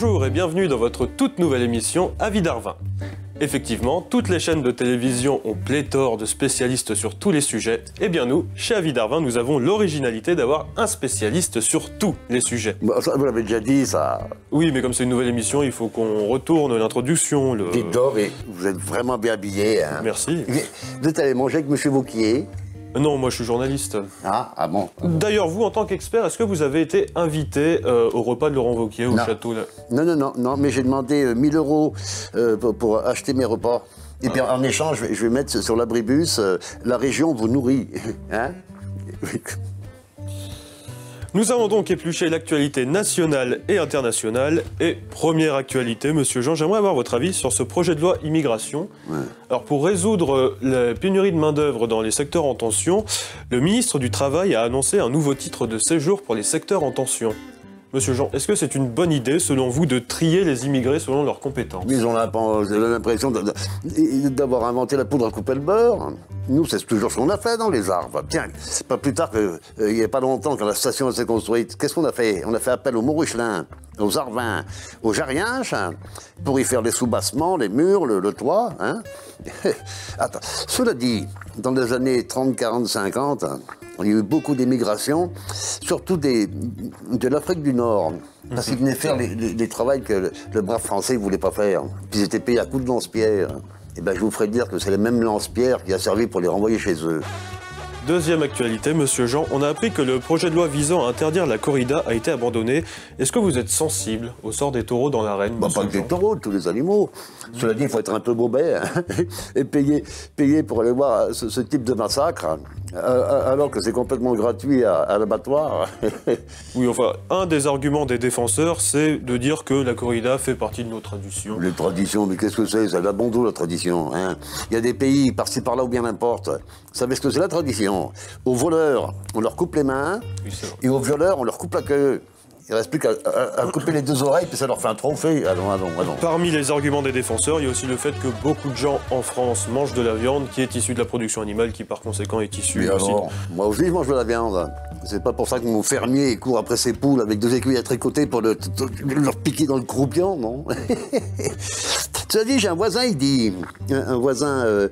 Bonjour et bienvenue dans votre toute nouvelle émission Avis d'Arvin. Effectivement, toutes les chaînes de télévision ont pléthore de spécialistes sur tous les sujets. Eh bien nous, chez Avis d'Arvin, nous avons l'originalité d'avoir un spécialiste sur tous les sujets. Bah, ça, vous l'avez déjà dit, ça. Oui, mais comme c'est une nouvelle émission, il faut qu'on retourne l'introduction. Dites donc, et vous êtes vraiment bien habillé. Hein. Merci. Vous êtes allé manger avec M. Vauquier? Non, moi je suis journaliste. Ah bon. D'ailleurs, vous, en tant qu'expert, est-ce que vous avez été invité au repas de Laurent Wauquiez au château là? Non, mais j'ai demandé 1000 € pour acheter mes repas. Et puis en échange, je vais mettre sur l'abribus, la région vous nourrit. Hein? Nous avons donc épluché l'actualité nationale et internationale. Et première actualité, Monsieur Jean, j'aimerais avoir votre avis sur ce projet de loi immigration. Ouais. Alors pour résoudre la pénurie de main-d'œuvre dans les secteurs en tension, le ministre du Travail a annoncé un nouveau titre de séjour pour les secteurs en tension. Monsieur Jean, est-ce que c'est une bonne idée, selon vous, de trier les immigrés selon leurs compétences? Ils ont l'impression d'avoir inventé la poudre à couper le beurre. Nous, c'est toujours ce qu'on a fait dans les arbres. Tiens, c'est pas plus tard qu'il n'y a pas longtemps, quand la station s'est construite, qu'est-ce qu'on a fait? On a fait appel aux Montruchelins, aux Arvins, aux Jarienches, pour y faire les soubassements, les murs, le toit. Hein. Attends, cela dit, dans les années 30, 40, 50... il y a eu beaucoup d'émigration, surtout de l'Afrique du Nord, parce qu'ils venaient faire les travaux que le brave français ne voulait pas faire. Puis ils étaient payés à coups de lance-pierre. Et bien je vous ferai dire que c'est le même lance-pierre qui a servi pour les renvoyer chez eux. Deuxième actualité, Monsieur Jean, on a appris que le projet de loi visant à interdire la corrida a été abandonné. Est-ce que vous êtes sensible au sort des taureaux dans l'arène? Pas que des taureaux, tous les animaux. Cela dit, il faut être un peu bobet hein, et payer pour aller voir ce type de massacre, alors que c'est complètement gratuit à l'abattoir. Oui, enfin, un des arguments des défenseurs, c'est de dire que la corrida fait partie de nos traditions. Les traditions, mais qu'est-ce que c'est? C'est la bon dos, la tradition. Hein. Il y a des pays, par-ci par-là, ou bien n'importe. Vous savez ce que c'est la tradition? Aux voleurs, on leur coupe les mains, oui, et aux violeurs, on leur coupe la queue. Il ne reste plus qu'à couper les deux oreilles, puis ça leur fait un trophée. Allons. Parmi les arguments des défenseurs, il y a aussi le fait que beaucoup de gens en France mangent de la viande qui est issue de la production animale, qui par conséquent est issue aussi... Moi aussi, je mange de la viande. C'est pas pour ça que mon fermier court après ses poules avec 2 aiguilles à tricoter pour leur piquer dans le croupion, non? Tu as dit, j'ai un voisin, il dit... Un voisin...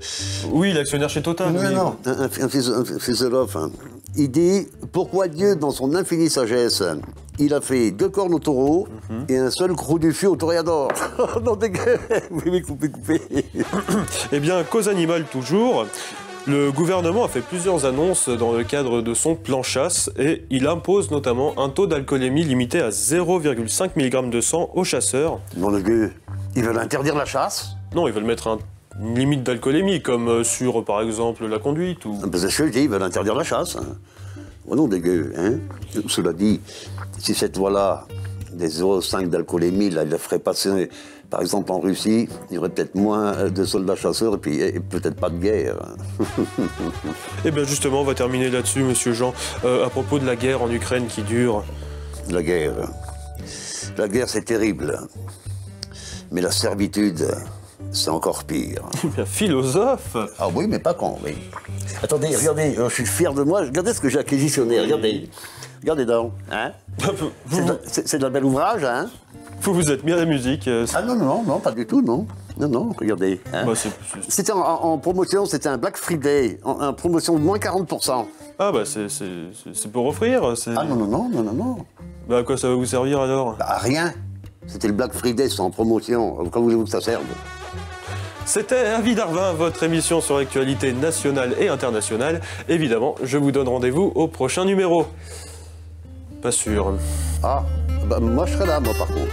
Oui, l'actionnaire chez Total. Non, un philosophe. Hein. Il dit, pourquoi Dieu, dans son infinie sagesse, il a fait 2 cornes au taureau et un seul croc du fût au toréador. Non, dégueu. Oui, coupez. Eh bien, cause animale toujours. Le gouvernement a fait plusieurs annonces dans le cadre de son plan chasse et il impose notamment un taux d'alcoolémie limité à 0,5 mg de sang aux chasseurs. Non, les gars, ils veulent interdire la chasse? Non, ils veulent mettre une limite d'alcoolémie, comme sur, par exemple, la conduite ou... C'est ce que je dis, ils veulent interdire la chasse. Hein. Oh non, dégueu, hein. Cela dit, si cette loi-là, des 0,5 d'alcoolémie, là, il la ferait passer, par exemple, en Russie, il y aurait peut-être moins de soldats chasseurs et puis peut-être pas de guerre. Eh bien, justement, on va terminer là-dessus, Monsieur Jean, à propos de la guerre en Ukraine qui dure. La guerre, c'est terrible. Mais la servitude... c'est encore pire. Bien, philosophe. Ah oui, mais pas con, oui. Attendez, regardez, je suis fier de moi. Regardez ce que j'ai acquisitionné, regardez. Regardez donc, hein. C'est de la bel ouvrage, hein. Vous êtes mis à la musique. Ah non, pas du tout, non. Non, regardez. Hein. Bah, c'était en promotion, c'était un Black Friday, en promotion de moins 40%. Ah bah c'est pour offrir. Ah non. Bah à quoi ça va vous servir alors? Bah à rien. C'était le Black Friday, c'est en promotion. Quand voulez-vous que ça serve? C'était Avis d'Arvin, votre émission sur l'actualité nationale et internationale. Évidemment, je vous donne rendez-vous au prochain numéro. Pas sûr. Ah, bah moi je serai là, moi par contre.